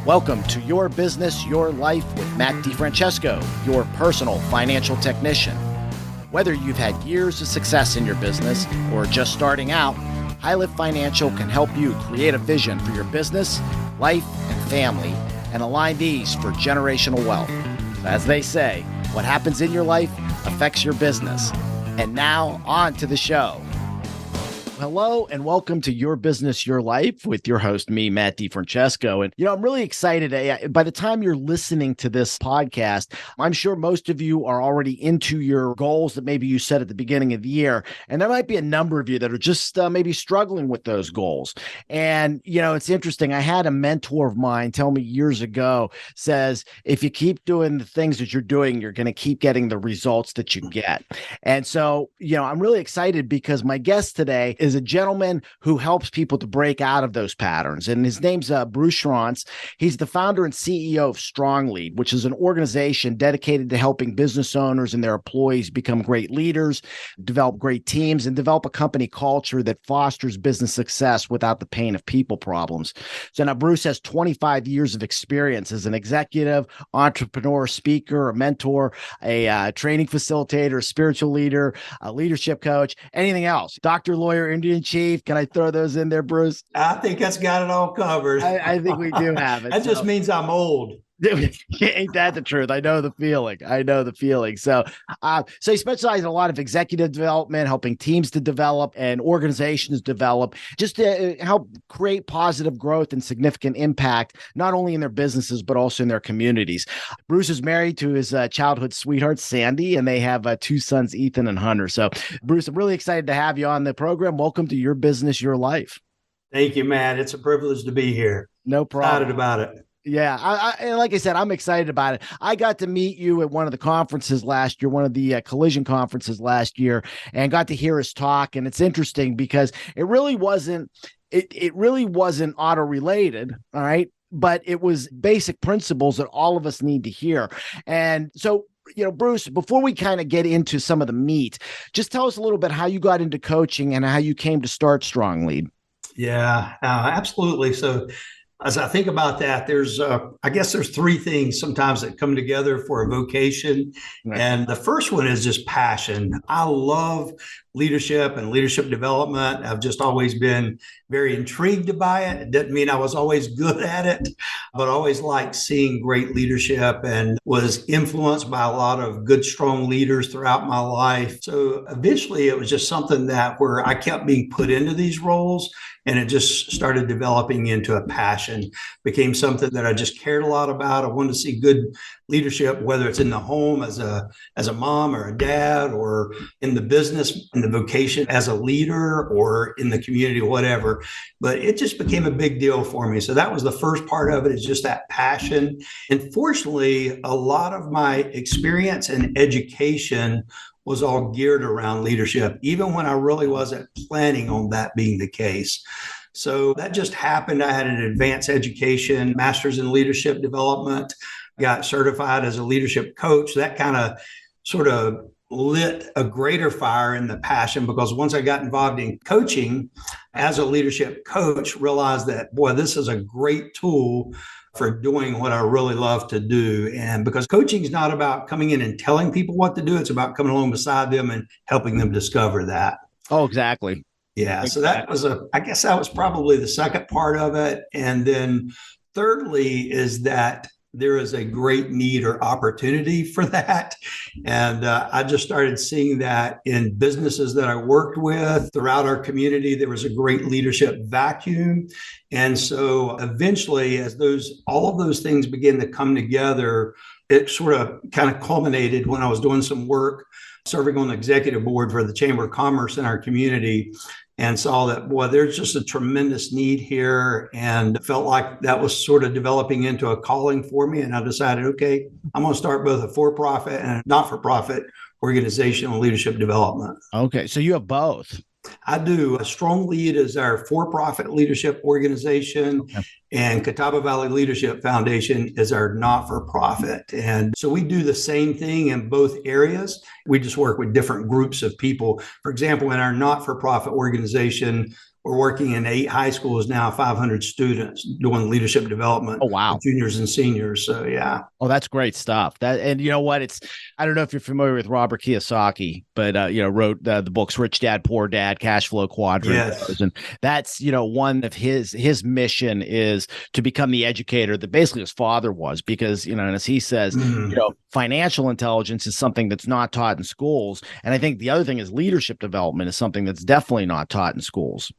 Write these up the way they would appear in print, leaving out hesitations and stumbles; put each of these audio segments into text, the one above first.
Welcome to Your Business, Your Life with Matt DeFrancesco, your personal financial technician. Whether you've had years of success in your business or just starting out, Highlift Financial can help you create a vision for your business, life, and family, and align these for generational wealth. As they say, what happens in your life affects your business. And now, on to the show. Hello and welcome to Your Business, Your Life with your host, me, Matt DeFrancesco. And, I'm really excited. By the time you're listening to this podcast, I'm sure most of you are already into your goals that maybe you set at the beginning of the year. And there might be a number of you that are just maybe struggling with those goals. And, it's interesting. I had a mentor of mine tell me years ago, says, if you keep doing the things that you're doing, you're going to keep getting the results that you get. And so, I'm really excited because my guest today is a gentleman who helps people to break out of those patterns. And his name's Bruce Schronce. He's the founder and CEO of StrongLead, which is an organization dedicated to helping business owners and their employees become great leaders, develop great teams, and develop a company culture that fosters business success without the pain of people problems. So now Bruce has 25 years of experience as an executive, entrepreneur, speaker, a mentor, a training facilitator, a spiritual leader, a leadership coach, anything else. Doctor, lawyer, Indian chief. Can I throw those in there, Bruce? I think that's got it all covered. I think we do have it. That just means I'm old. Ain't that the truth? I know the feeling. So he specializes in a lot of executive development, helping teams to develop and organizations develop, just to help create positive growth and significant impact, not only in their businesses, but also in their communities. Bruce is married to his childhood sweetheart, Sandy, and they have two sons, Ethan and Hunter. So Bruce, I'm really excited to have you on the program. Welcome to Your Business, Your Life. Thank you, Matt. It's a privilege to be here. No problem. Excited about it. Yeah, and like I said, I'm excited about it. I got to meet you at one of the conferences last year, one of the collision conferences last year, and got to hear his talk. And it's interesting because it really wasn't auto related. All right. But it was basic principles that all of us need to hear. And so, Bruce, before we kind of get into some of the meat, just tell us a little bit how you got into coaching and how you came to start StrongLead. Yeah, absolutely. So as I think about that, I guess there's three things sometimes that come together for a vocation. Right. And the first one is just passion. I love leadership and leadership development. I've just always been very intrigued by it. It doesn't mean I was always good at it, but always liked seeing great leadership and was influenced by a lot of good, strong leaders throughout my life. So eventually it was just something where I kept being put into these roles, and it just started developing into a passion, became something that I just cared a lot about. I wanted to see good leadership, whether it's in the home as a mom or a dad, or in the business, in the vocation as a leader, or in the community, whatever. But it just became a big deal for me. So that was the first part of it, is just that passion. And fortunately, a lot of my experience and education was all geared around leadership, even when I really wasn't planning on that being the case. So that just happened. I had an advanced education, master's in leadership development, got certified as a leadership coach. That kind of sort of lit a greater fire in the passion, because once I got involved in coaching as a leadership coach, realized that, boy, this is a great tool for doing what I really love to do. And because coaching is not about coming in and telling people what to do, it's about coming along beside them and helping them discover that. Oh, exactly. Yeah. Exactly. So I guess that was probably the second part of it. And then thirdly is that there is a great need or opportunity for that. And I just started seeing that in businesses that I worked with throughout our community. There was a great leadership vacuum. And so eventually, as all of those things began to come together, it sort of kind of culminated when I was doing some work serving on the executive board for the Chamber of Commerce in our community, and saw that, boy, there's just a tremendous need here, and felt like that was sort of developing into a calling for me. And I decided, okay, I'm going to start both a for-profit and a not-for-profit organization on leadership development. Okay. So you have both. I do. StrongLead is our for-profit leadership organization, and Catawba Valley Leadership Foundation is our not-for-profit. And so we do the same thing in both areas. We just work with different groups of people. For example, in our not-for-profit organization, we're working in 8 high schools now, 500 students doing leadership development Oh, wow. for juniors and seniors. So, yeah. Oh, that's great stuff. And you know what? I don't know if you're familiar with Robert Kiyosaki, but, wrote the books, Rich Dad, Poor Dad, Cash Flow Quadrant. Yes. And that's, one of his mission is to become the educator that basically his father was, because, and as he says, financial intelligence is something that's not taught in schools. And I think the other thing is leadership development is something that's definitely not taught in schools.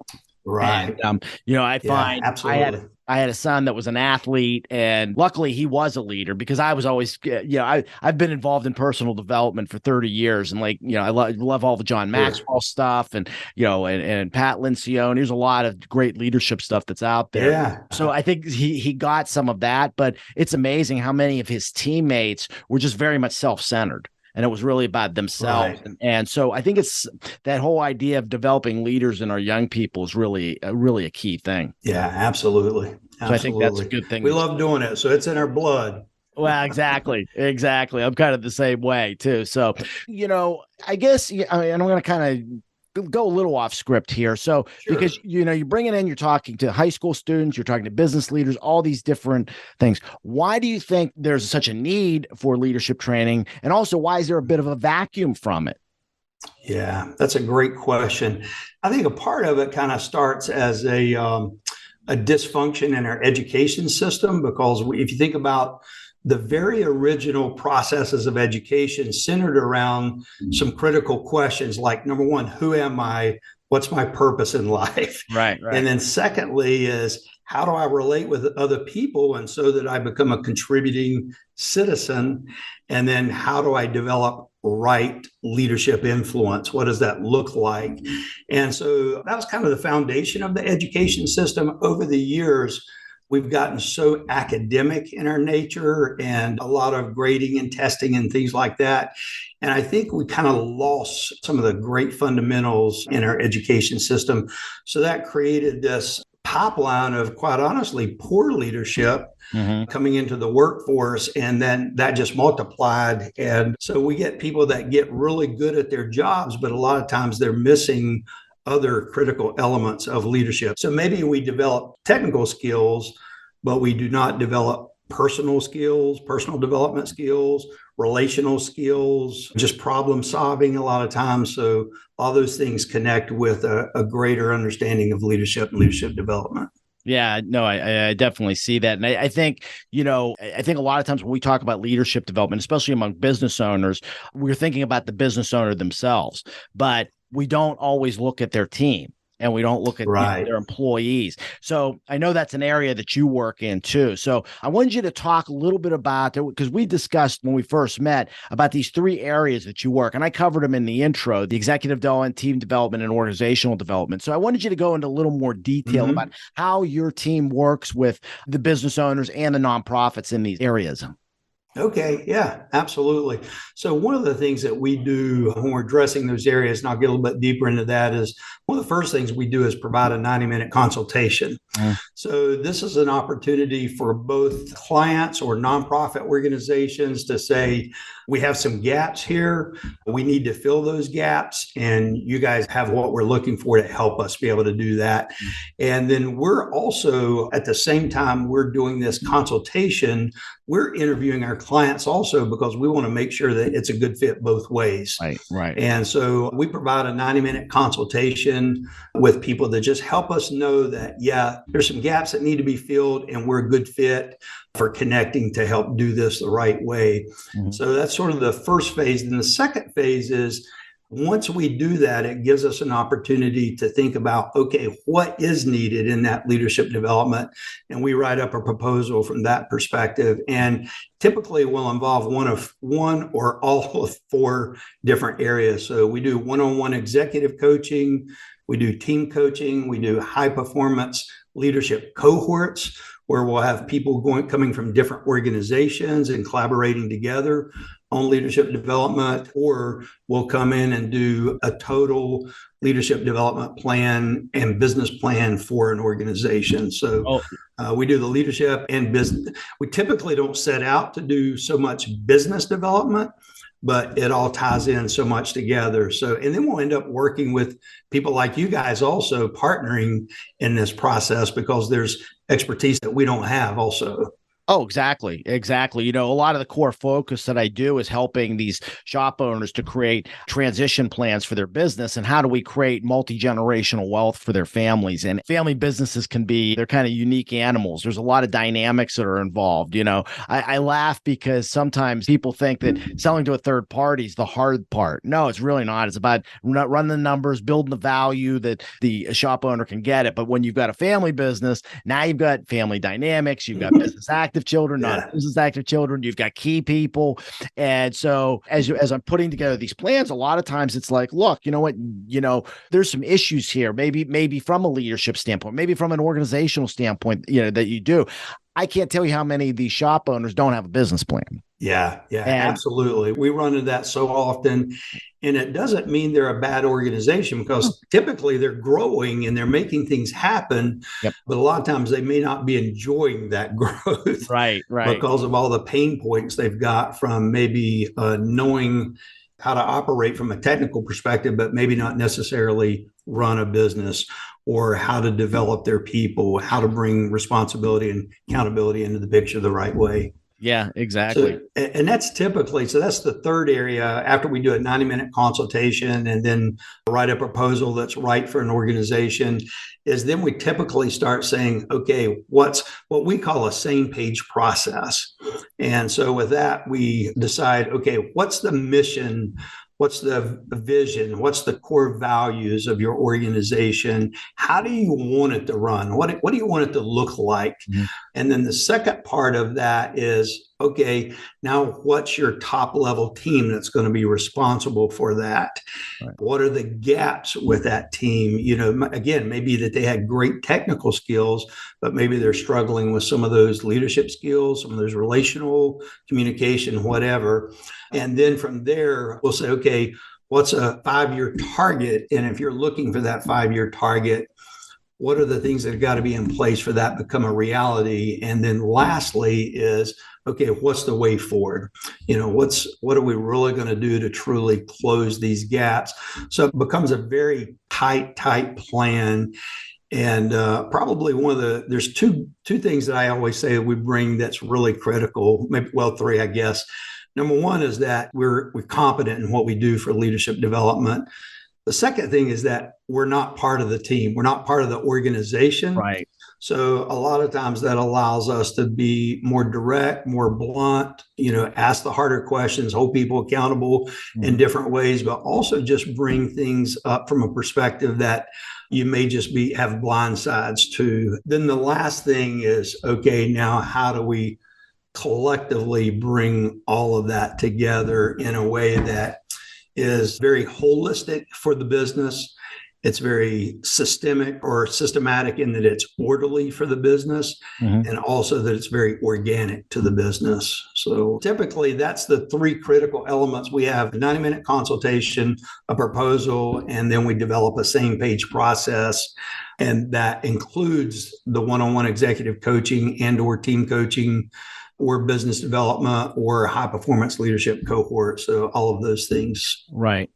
Right. And, I find absolutely. I had a son that was an athlete, and luckily he was a leader, because I was always, I've been involved in personal development for 30 years. And I love all the John Maxwell stuff, and, and Pat Lencioni. There's a lot of great leadership stuff that's out there. Yeah. So I think he got some of that, but it's amazing how many of his teammates were just very much self-centered. And it was really about themselves. Right. And so I think it's that whole idea of developing leaders in our young people is really a key thing. Yeah, absolutely. So I think that's a good thing. We love doing it. So it's in our blood. Well, exactly. I'm kind of the same way too. So, I guess, and I'm going to kind of go a little off script here. So, Sure. Because, you're bringing in, you're talking to high school students, you're talking to business leaders, all these different things. Why do you think there's such a need for leadership training? And also, why is there a bit of a vacuum from it? Yeah, that's a great question. I think a part of it kind of starts as a dysfunction in our education system, because if you think about the very original processes of education centered around some critical questions, like, number one, who am I? What's my purpose in life? Right. And then secondly is, how do I relate with other people, and so that I become a contributing citizen? And then how do I develop right leadership influence? What does that look like? And so that was kind of the foundation of the education system. Over the years, we've gotten so academic in our nature, and a lot of grading and testing and things like that. And I think we kind of lost some of the great fundamentals in our education system. So that created this pipeline of, quite honestly, poor leadership coming into the workforce. And then that just multiplied. And so we get people that get really good at their jobs, but a lot of times they're missing other critical elements of leadership. So maybe we develop technical skills, but we do not develop personal skills, personal development skills, relational skills, just problem solving a lot of times. So all those things connect with a greater understanding of leadership and leadership development. Yeah, no, I definitely see that. And I think, I think a lot of times when we talk about leadership development, especially among business owners, we're thinking about the business owner themselves, but we don't always look at their team, and we don't look at their employees. So I know that's an area that you work in too. So I wanted you to talk a little bit about it, because we discussed when we first met about these 3 areas that you work, and I covered them in the intro: the executive development, team development, and organizational development. So I wanted you to go into a little more detail about how your team works with the business owners and the nonprofits in these areas. Okay. Yeah, absolutely. So one of the things that we do when we're addressing those areas, and I'll get a little bit deeper into that, is one of the first things we do is provide a 90-minute consultation. So this is an opportunity for both clients or nonprofit organizations to say, we have some gaps here. We need to fill those gaps, and you guys have what we're looking for to help us be able to do that. And then we're also, at the same time we're doing this consultation, we're interviewing our clients also, because we want to make sure that it's a good fit both ways. Right. And so we provide a 90-minute consultation with people that just help us know that, yeah, there's some gaps that need to be filled, and we're a good fit for connecting to help do this the right way. So that's sort of the first phase. And the second phase is, once we do that, it gives us an opportunity to think about, okay, what is needed in that leadership development? And we write up a proposal from that perspective. And typically will involve one or all of 4 different areas. So we do one-on-one executive coaching, we do team coaching, we do high performance leadership cohorts, where we'll have people coming from different organizations and collaborating together on leadership development, or we'll come in and do a total leadership development plan and business plan for an organization. So we do the leadership and business. We typically don't set out to do so much business development, but it all ties in so much together. So, and then we'll end up working with people like you guys also partnering in this process because there's expertise that we don't have also. Oh, exactly. Exactly. A lot of the core focus that I do is helping these shop owners to create transition plans for their business. And how do we create multi-generational wealth for their families? And family businesses they're kind of unique animals. There's a lot of dynamics that are involved. I laugh because sometimes people think that selling to a third party is the hard part. No, it's really not. It's about running the numbers, building the value that the shop owner can get it. But when you've got a family business, now you've got family dynamics, you've got business active children, non-business active children, you've got key people. And so as I'm putting together these plans, a lot of times it's like, look, you know what, there's some issues here, maybe from a leadership standpoint, maybe from an organizational standpoint, that you do. I can't tell you how many of these shop owners don't have a business plan. Yeah, absolutely. We run into that so often. And it doesn't mean they're a bad organization because typically they're growing and they're making things happen. Yep. But a lot of times they may not be enjoying that growth. Right. Because of all the pain points they've got from maybe knowing how to operate from a technical perspective, but maybe not necessarily run a business, or how to develop their people, how to bring responsibility and accountability into the picture the right way. Yeah, exactly. And that's typically, so that's the third area after we do a 90-minute consultation and then write a proposal that's right for an organization, is then we typically start saying, okay, what's what we call a same page process. And so with that, we decide, okay, what's the mission? What's the vision? What's the core values of your organization? How do you want it to run? What do you want it to look like? Mm-hmm. And then the second part of that is, okay, now what's your top level team that's going to be responsible for that? Right. What are the gaps with that team? Again, maybe that they had great technical skills, but maybe they're struggling with some of those leadership skills, some of those relational communication, whatever. And then from there, we'll say, okay, what's a 5-year target? And if you're looking for that 5-year target, what are the things that have got to be in place for that to become a reality? And then lastly is, okay, what's the way forward? What are we really going to do to truly close these gaps? So it becomes a very tight plan. And probably there's two things that I always say we bring that's really critical, maybe, well, three, I guess. Number one is that we're competent in what we do for leadership development. The second thing is that we're not part of the team. We're not part of the organization. Right. So a lot of times that allows us to be more direct, more blunt, ask the harder questions, hold people accountable in different ways, but also just bring things up from a perspective that you may just have blind sides to. Then the last thing is, okay, now how do we collectively bring all of that together in a way that is very holistic for the business. It's very systematic in that it's orderly for the business, and also that it's very organic to the business. So typically that's the three critical elements. We have a 90-minute consultation, a proposal, and then we develop a same page process. And that includes the one-on-one executive coaching and or team coaching, or business development, or high performance leadership cohort. So all of those things. Right.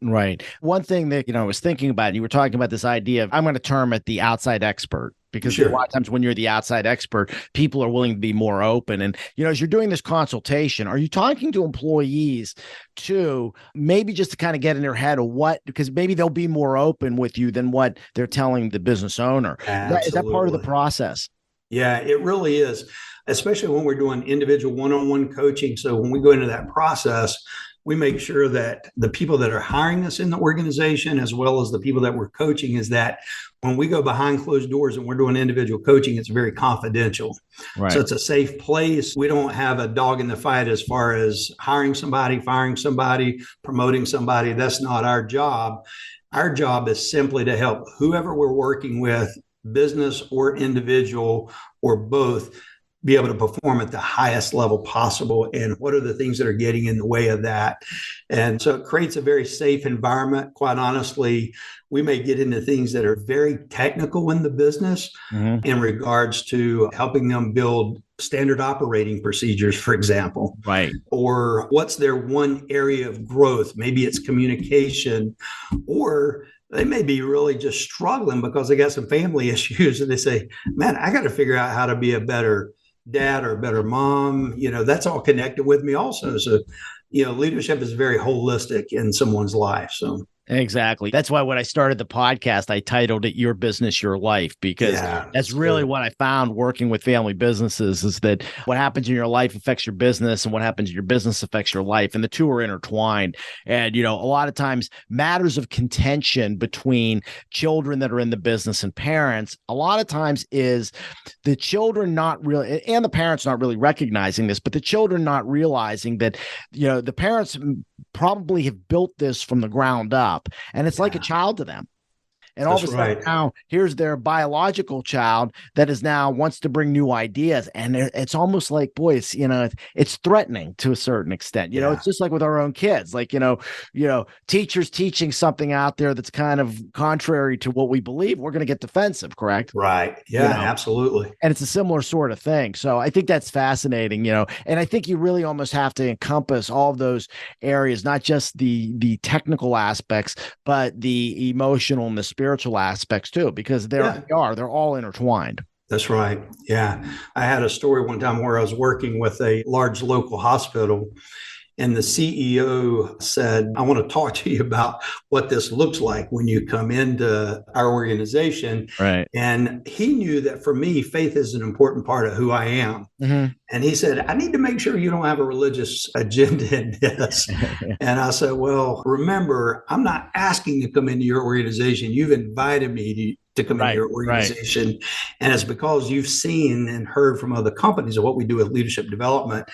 One thing that, I was thinking about, you were talking about this idea of, I'm going to term it the outside expert, because a lot of times when you're the outside expert, people are willing to be more open. And, as you're doing this consultation, are you talking to employees too, maybe just to kind of get in their head of because maybe they'll be more open with you than what they're telling the business owner. Is that part of the process? Yeah, it really is, especially when we're doing individual one-on-one coaching. So when we go into that process, we make sure that the people that are hiring us in the organization, as well as the people that we're coaching, is that when we go behind closed doors and we're doing individual coaching, it's very confidential. Right. So it's a safe place. We don't have a dog in the fight as far as hiring somebody, firing somebody, promoting somebody. That's not our job. Our job is simply to help whoever we're working with, business or individual or both, be able to perform at the highest level possible. And what are the things that are getting in the way of that? And so it creates a very safe environment. Quite honestly, we may get into things that are very technical in the business in regards to helping them build standard operating procedures, for example. Right. Or what's their one area of growth? Maybe it's communication, or they may be really just struggling because they got some family issues and they say, man, I got to figure out how to be a better dad or a better mom. That's all connected with me also. So, leadership is very holistic in someone's life. So exactly. That's why when I started the podcast, I titled it Your Business, Your Life, because that's really what I found working with family businesses is that what happens in your life affects your business, and what happens in your business affects your life. And the two are intertwined. And, a lot of times matters of contention between children that are in the business and parents, a lot of times is the children not really, and the parents not really recognizing this, but the children not realizing that, the parents probably have built this from the ground up, and it's like a child to them. And all of a sudden now here's their biological child that is now wants to bring new ideas. And it's almost like, boy, it's threatening to a certain extent. It's just like with our own kids, like, teachers teaching something out there that's kind of contrary to what we believe, we're going to get defensive, correct? Right. Yeah, absolutely. And it's a similar sort of thing. So I think that's fascinating, and I think you really almost have to encompass all of those areas, not just the technical aspects, but the emotional and the spiritual aspects too, because they're all intertwined. That's right. Yeah. I had a story one time where I was working with a large local hospital, and the CEO said, I want to talk to you about what this looks like when you come into our organization. Right. And he knew that for me, faith is an important part of who I am. Mm-hmm. And he said, I need to make sure you don't have a religious agenda in this. And I said, well, remember, I'm not asking to come into your organization. You've invited me to come into your organization. Right. And it's because you've seen and heard from other companies of what we do with leadership development.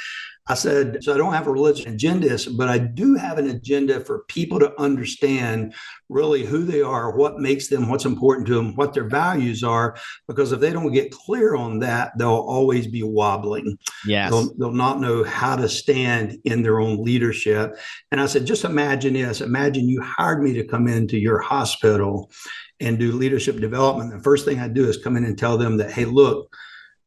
I said, so I don't have a religious agenda, but I do have an agenda for people to understand really who they are, what makes them, what's important to them, what their values are, because if they don't get clear on that, they'll always be wobbling. Yes. They'll not know how to stand in their own leadership. And I said, just imagine this. Imagine you hired me to come into your hospital and do leadership development. The first thing I do is come in and tell them that, hey, look,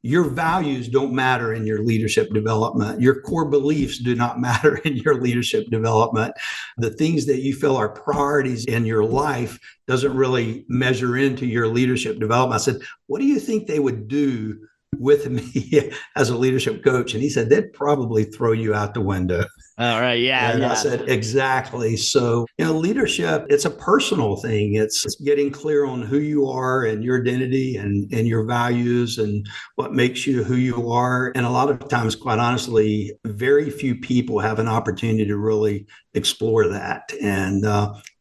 your values don't matter in your leadership development. Your core beliefs do not matter in your leadership development. The things that you feel are priorities in your life doesn't really measure into your leadership development. I said, what do you think they would do with me as a leadership coach? And he said, they'd probably throw you out the window. All right. Yeah. And I said, exactly. So, leadership, it's a personal thing. It's getting clear on who you are and your identity and your values and what makes you who you are. And a lot of times, quite honestly, very few people have an opportunity to really explore that and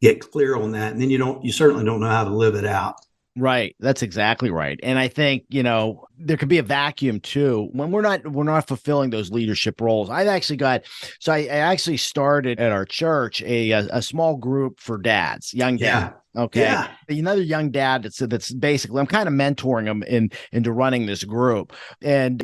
get clear on that. And then you certainly don't know how to live it out. Right. That's exactly right. And I think, there could be a vacuum too when we're not fulfilling those leadership roles. I actually started at our church a small group for dads, young dads. Yeah. Okay. Yeah. Another young dad that's basically, I'm kind of mentoring them into running this group, and,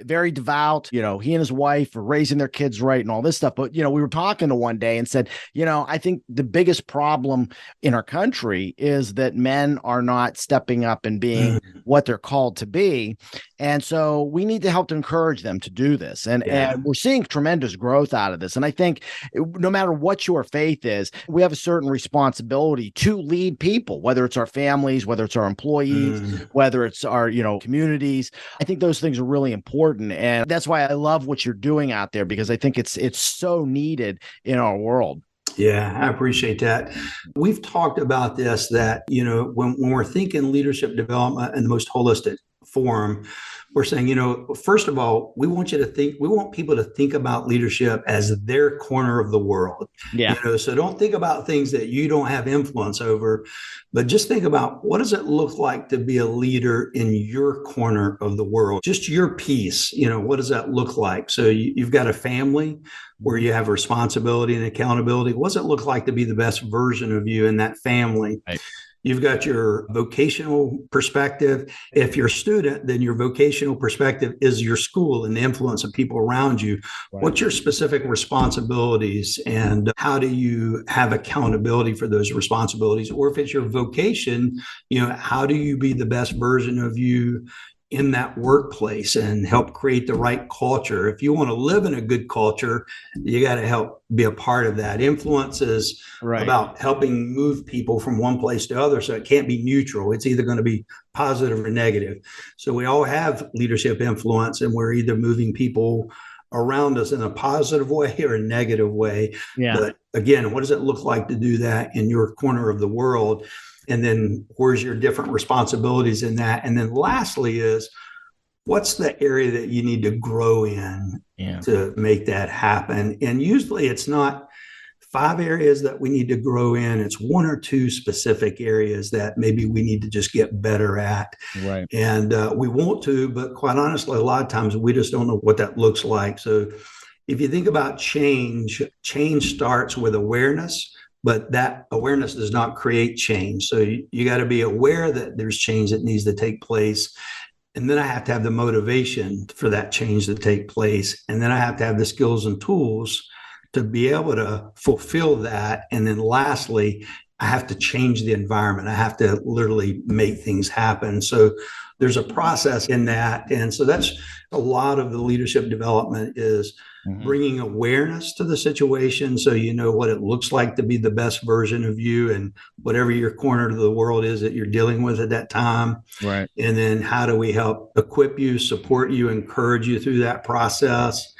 very devout, he and his wife are raising their kids right and all this stuff. But, we were talking to one day and said, I think the biggest problem in our country is that men are not stepping up and being what they're called to be. And so we need to help to encourage them to do this. And we're seeing tremendous growth out of this. And I think no matter what your faith is, we have a certain responsibility to lead people, whether it's our families, whether it's our employees, whether it's our, communities. I think those things are really important. And that's why I love what you're doing out there, because I think it's so needed in our world. Yeah, I appreciate that. We've talked about this, that, when we're thinking leadership development in the most holistic form, we're saying, first of all, we want people to think about leadership as their corner of the world. Yeah. So don't think about things that you don't have influence over, but just think about, what does it look like to be a leader in your corner of the world? Just your piece. What does that look like? So you've got a family where you have responsibility and accountability. What does it look like to be the best version of you in that family? Right. You've got your vocational perspective. If you're a student, then your vocational perspective is your school and the influence of people around you. Right. What's your specific responsibilities, and how do you have accountability for those responsibilities? Or if it's your vocation, how do you be the best version of you in that workplace and help create the right culture. If you want to live in a good culture, you got to help be a part of that. Influence is about helping move people from one place to other. So it can't be neutral. It's either going to be positive or negative. So we all have leadership influence, and we're either moving people around us in a positive way or a negative way. Yeah. But again, what does it look like to do that in your corner of the world? And then where's your different responsibilities in that? And then lastly is, what's the area that you need to grow in to make that happen? And usually it's not 5 areas that we need to grow in. It's 1 or 2 specific areas that maybe we need to just get better at. Right. And we want to, but quite honestly, a lot of times we just don't know what that looks like. So if you think about change starts with awareness, but that awareness does not create change. So you got to be aware that there's change that needs to take place. And then I have to have the motivation for that change to take place. And then I have to have the skills and tools to be able to fulfill that. And then lastly, I have to change the environment. I have to literally make things happen. So there's a process in that. And so that's a lot of the leadership development is bringing awareness to the situation, so you know what it looks like to be the best version of you and whatever your corner of the world is that you're dealing with at that time. Right. And then how do we help equip you, support you, encourage you through that process?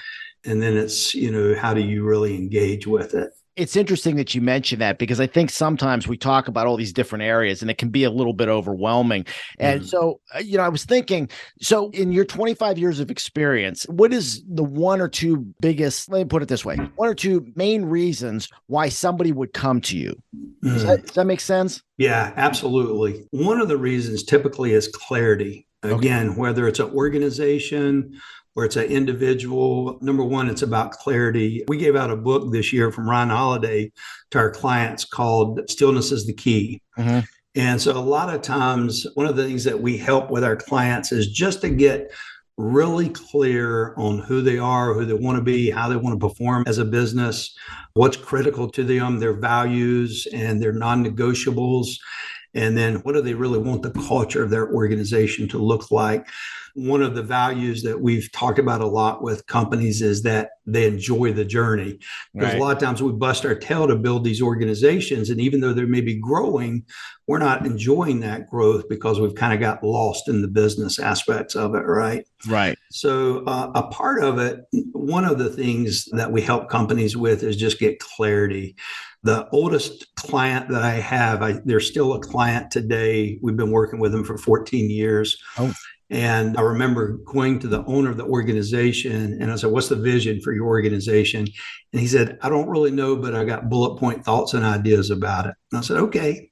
And then it's, how do you really engage with it? It's interesting that you mentioned that, because I think sometimes we talk about all these different areas and it can be a little bit overwhelming. And so, I was thinking, so in your 25 years of experience, what is the 1 or 2 biggest, let me put it this way, 1 or 2 main reasons why somebody would come to you? Does that make sense? Yeah, absolutely. One of the reasons typically is clarity. Again, whether it's an organization or it's an individual, number one, it's about clarity. We gave out a book this year from Ryan Holiday to our clients called Stillness is the Key. And so a lot of times, one of the things that we help with our clients is just to get really clear on who they are, who they want to be, how they want to perform as a business, what's critical to them, their values and their non-negotiables. And then what do they really want the culture of their organization to look like? One of the values that we've talked about a lot with companies is that they enjoy the journey. Because a lot of times we bust our tail to build these organizations. And even though they may be growing, we're not enjoying that growth because we've kind of got lost in the business aspects of it, right? Right. So a part of it, one of the things that we help companies with is just get clarity. The oldest client that I have, they're still a client today. We've been working with them for 14 years. And I remember going to the owner of the organization and I said, what's the vision for your organization? And he said, I don't really know, but I got bullet point thoughts and ideas about it. And I said, okay.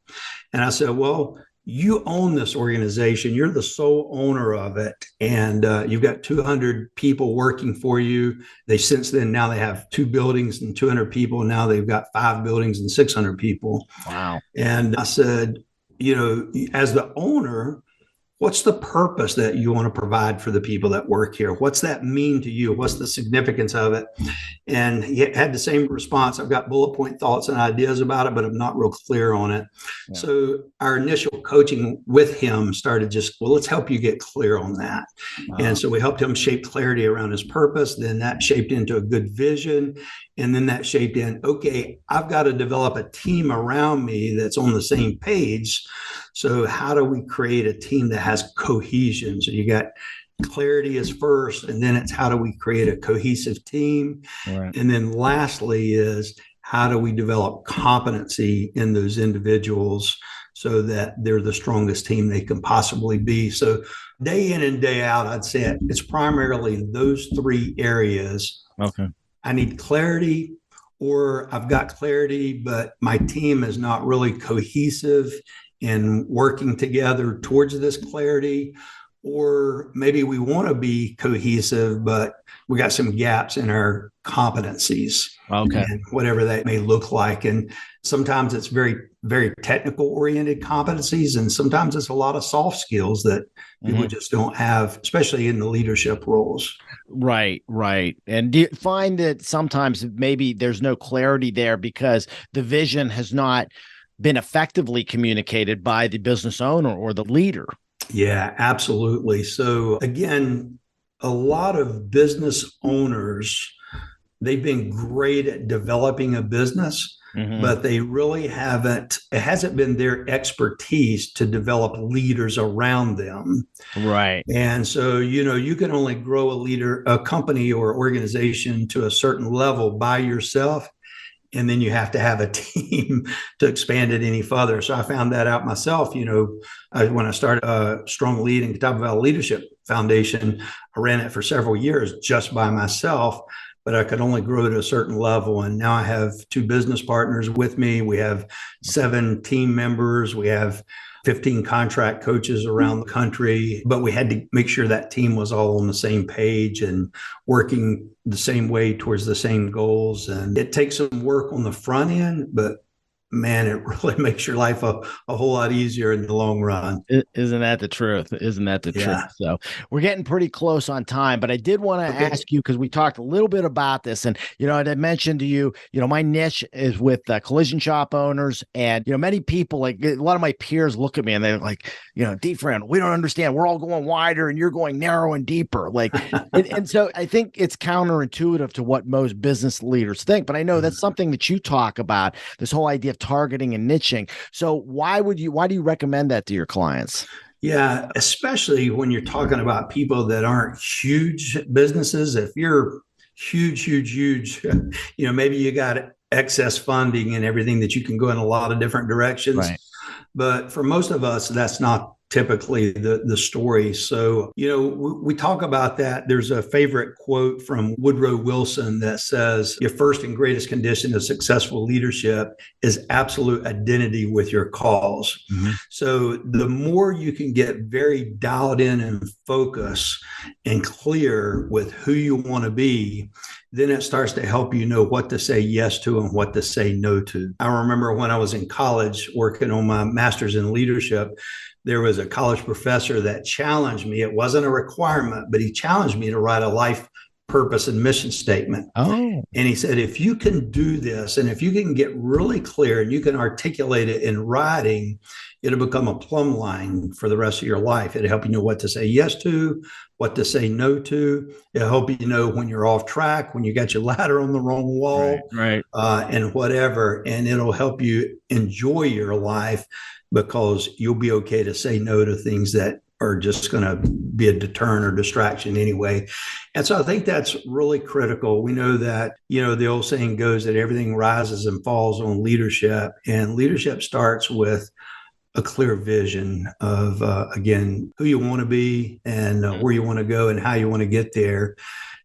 And I said, well, you own this organization. You're the sole owner of it. And you've got 200 people working for you. Since then, now they have 2 buildings and 200 people. Now they've got 5 buildings and 600 people. Wow. And I said, as the owner, what's the purpose that you want to provide for the people that work here? What's that mean to you? What's the significance of it? And he had the same response. I've got bullet point thoughts and ideas about it, but I'm not real clear on it. Yeah. So our initial coaching with him started let's help you get clear on that. Wow. And so we helped him shape clarity around his purpose. Then that shaped into a good vision. And then that shaped in, okay, I've got to develop a team around me that's on the same page. So how do we create a team that has cohesion? So you got clarity is first, and then it's how do we create a cohesive team? Right. And then lastly is how do we develop competency in those individuals so that they're the strongest team they can possibly be? So day in and day out, I'd say it's primarily those 3 areas. Okay. I need clarity, or I've got clarity, but my team is not really cohesive in working together towards this clarity. Or maybe we want to be cohesive, but we got some gaps in our competencies. Okay. And whatever that may look like. And sometimes it's very, very technical oriented competencies. And sometimes it's a lot of soft skills that people just don't have, especially in the leadership roles. Right. And do you find that sometimes maybe there's no clarity there because the vision has not been effectively communicated by the business owner or the leader? Yeah, absolutely. So again, a lot of business owners, they've been great at developing a business, Hmm. but they really haven't, it hasn't been their expertise to develop leaders around them. Right. And so, you can only grow a company or organization to a certain level by yourself. And then you have to have a team to expand it any further. So I found that out myself. When I started StrongLead and Catawba Valley Leadership Foundation, I ran it for several years just by myself, but I could only grow to a certain level. And now I have two business partners with me. We have 7 team members. We have 15 contract coaches around the country, but we had to make sure that team was all on the same page and working the same way towards the same goals. And it takes some work on the front end, but man, it really makes your life a whole lot easier in the long run. Isn't that the truth? Isn't that the truth? Yeah. So we're getting pretty close on time, but I did want to Okay. ask you because we talked a little bit about this, and I mentioned to you, my niche is with collision shop owners, and many people, like a lot of my peers, look at me and they're like, D-Friend, we don't understand. We're all going wider, and you're going narrow and deeper. Like, and so I think it's counterintuitive to what most business leaders think, but I know that's something that you talk about. This whole idea of targeting and niching. So why do you recommend that to your clients? Yeah, especially when you're talking about people that aren't huge businesses. If you're huge, huge, huge, maybe you got excess funding and everything that you can go in a lot of different directions. Right. But for most of us, that's not typically the story. So, we talk about that. There's a favorite quote from Woodrow Wilson that says, your first and greatest condition of successful leadership is absolute identity with your cause. Mm-hmm. So the more you can get very dialed in and focus and clear with who you want to be, then it starts to help you know what to say yes to and what to say no to. I remember when I was in college working on my master's in leadership, there was a college professor that challenged me. It wasn't a requirement, but he challenged me to write a life purpose and mission statement. Oh, And he said, if you can do this, and if you can get really clear and you can articulate it in writing, it'll become a plumb line for the rest of your life. It'll help you know what to say yes to, what to say no to. It'll help you know when you're off track, when you got your ladder on the wrong wall, right. and whatever. And it'll help you enjoy your life because you'll be okay to say no to things that are just going to be a deterrent or distraction anyway. And so I think that's really critical. We know that, the old saying goes that everything rises and falls on leadership, and leadership starts with a clear vision of, again, who you want to be and where you want to go and how you want to get there.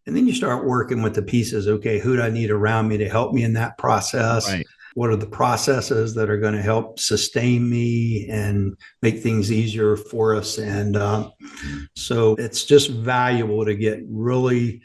And then you start working with the pieces. Okay, who do I need around me to help me in that process? Right. What are the processes that are going to help sustain me and make things easier for us? And so it's just valuable to get really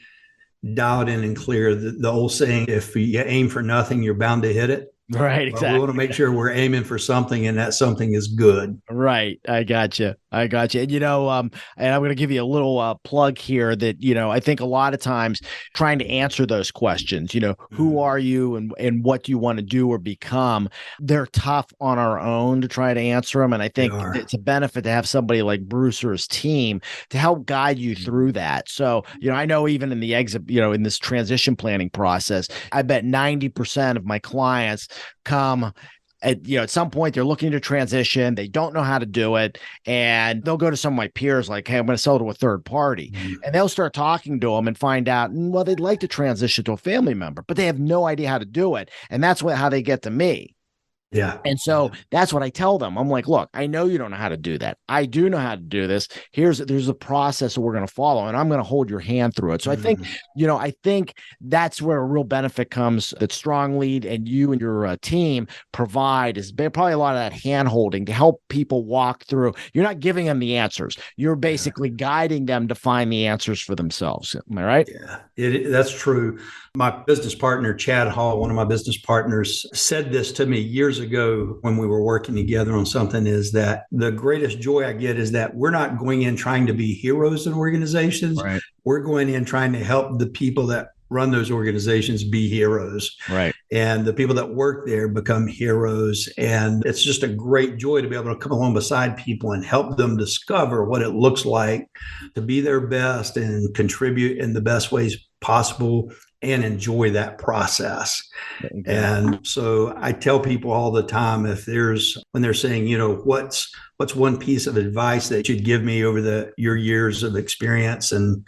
dialed in and clear. The old saying, if you aim for nothing, you're bound to hit it. Right. Well, we want to Exactly. make sure we're aiming for something and that something is good. Right. I got you. And and I'm going to give you a little plug here that, I think a lot of times trying to answer those questions, who are you and what do you want to do or become? They're tough on our own to try to answer them. And I think it's a benefit to have somebody like Bruce or his team to help guide you through that. So, I know even in the exit, in this transition planning process, I bet 90% of my clients come at some point they're looking to transition, they don't know how to do it, and they'll go to some of my peers like, hey, I'm going to sell to a third party. And they'll start talking to them and find out, well, they'd like to transition to a family member, but they have no idea how to do it. And that's how they get to me. Yeah. And so that's what I tell them. I'm like, look, I know you don't know how to do that. I do know how to do this. There's a process that we're going to follow, and I'm going to hold your hand through it. So I think that's where a real benefit comes that StrongLead and you and your team provide is probably a lot of that hand holding to help people walk through. You're not giving them the answers. You're basically guiding them to find the answers for themselves. Am I right? Yeah, that's true. My business partner, Chad Hall, one of my business partners, said this to me years ago when we were working together on something, is that the greatest joy I get is that we're not going in trying to be heroes in organizations. Right. We're going in trying to help the people that run those organizations be heroes. Right. And the people that work there become heroes. And it's just a great joy to be able to come along beside people and help them discover what it looks like to be their best and contribute in the best ways possible and enjoy that process. Exactly. And so I tell people all the time, when they're saying, what's one piece of advice that you'd give me over your years of experience and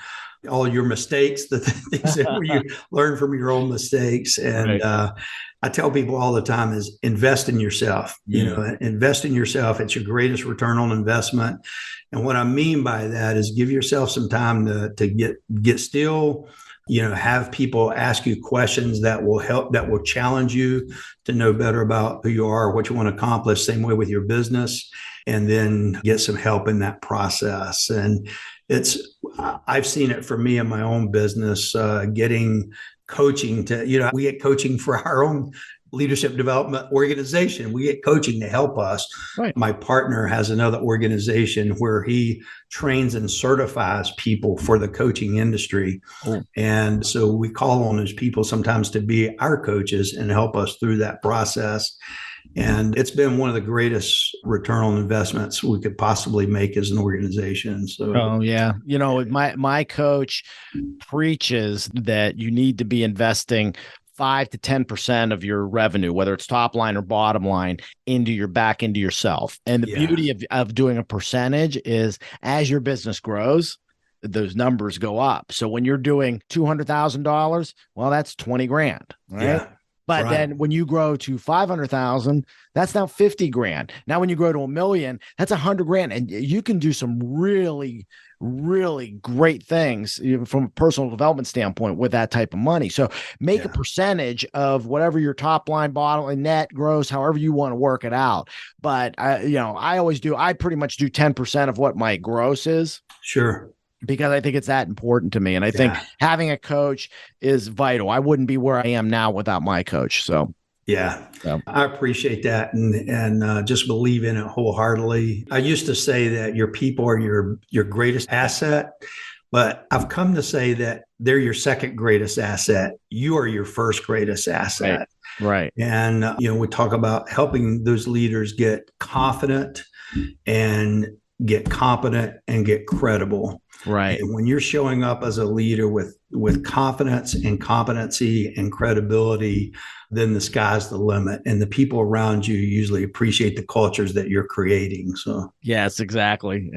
all your mistakes, the things that where you learn from your own mistakes. And I tell people all the time is invest in yourself. Invest in yourself. It's your greatest return on investment. And what I mean by that is give yourself some time to get still, have people ask you questions that will help, that will challenge you to know better about who you are, what you want to accomplish. Same way with your business, and then get some help in that process. And I've seen it for me in my own business, getting coaching we get coaching for our own leadership development organization. We get coaching to help us. Right. My partner has another organization where he trains and certifies people for the coaching industry. Oh. And so we call on those people sometimes to be our coaches and help us through that process. And it's been one of the greatest return on investments we could possibly make as an organization. So, my coach preaches that you need to be investing 5 to 10% of your revenue, whether it's top line or bottom line, into yourself. And the beauty of doing a percentage is as your business grows, those numbers go up. So when you're doing $200,000, well, that's 20 grand, right? Yeah. But then when you grow to 500,000, that's now 50 grand. Now, when you grow to $1 million, that's 100 grand. And you can do some really, really great things from a personal development standpoint with that type of money. So make a percentage of whatever your top line, bottom line, net, gross, however you want to work it out. But I pretty much do 10% of what my gross is. Sure. Because I think it's that important to me. And I think having a coach is vital. I wouldn't be where I am now without my coach. So, I appreciate that and just believe in it wholeheartedly. I used to say that your people are your greatest asset, but I've come to say that they're your second greatest asset. You are your first greatest asset. Right. And, we talk about helping those leaders get confident and get competent and get credible. Right. And when you're showing up as a leader with confidence and competency and credibility, then the sky's the limit. And the people around you usually appreciate the cultures that you're creating. So, yes, exactly.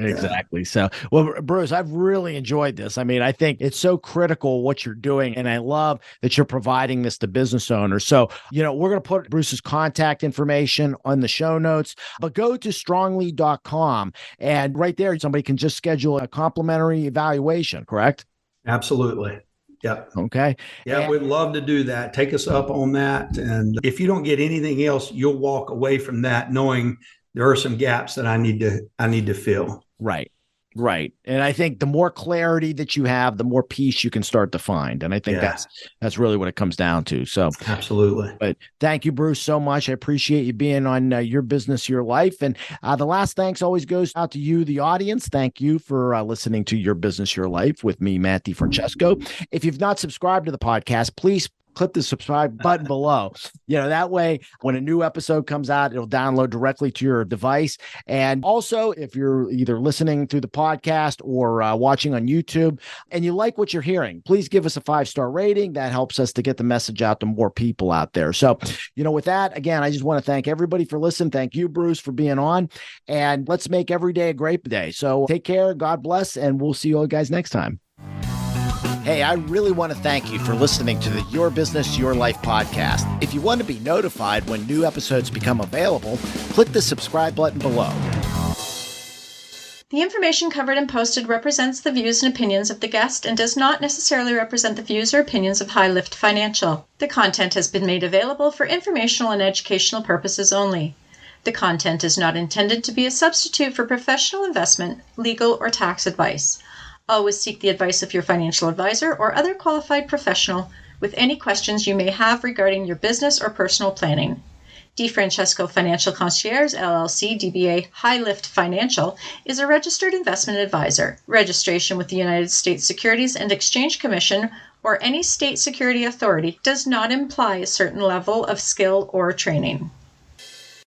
So, well, Bruce, I've really enjoyed this. I mean, I think it's so critical what you're doing. And I love that you're providing this to business owners. So, we're going to put Bruce's contact information on the show notes, but go to stronglead.com and right there, somebody can just schedule a complimentary evaluation, correct? Absolutely. Yep. Okay. Yeah, we'd love to do that. Take us up on that. And if you don't get anything else, you'll walk away from that knowing there are some gaps that I need to fill. Right. Right. And I think the more clarity that you have, the more peace you can start to find. And I think that's really what it comes down to. So absolutely. But thank you, Bruce, so much. I appreciate you being on Your Business, Your Life. And the last thanks always goes out to you, the audience. Thank you for listening to Your Business, Your Life with me, Matt DiFrancesco. If you've not subscribed to the podcast, please click the subscribe button below. That way, when a new episode comes out, it'll download directly to your device. And also, if you're either listening through the podcast or watching on YouTube and you like what you're hearing, please give us a 5-star rating. That helps us to get the message out to more people out there. So, with that, again, I just want to thank everybody for listening. Thank you, Bruce, for being on. And let's make every day a great day. So take care. God bless. And we'll see you all guys next time. Hey, I really want to thank you for listening to the Your Business, Your Life podcast. If you want to be notified when new episodes become available, click the subscribe button below. The information covered and posted represents the views and opinions of the guest and does not necessarily represent the views or opinions of High Lift Financial. The content has been made available for informational and educational purposes only. The content is not intended to be a substitute for professional investment, legal, or tax advice. Always seek the advice of your financial advisor or other qualified professional with any questions you may have regarding your business or personal planning. DeFrancesco Financial Concierge, LLC, DBA High Lift Financial, is a registered investment advisor. Registration with the United States Securities and Exchange Commission or any state security authority does not imply a certain level of skill or training.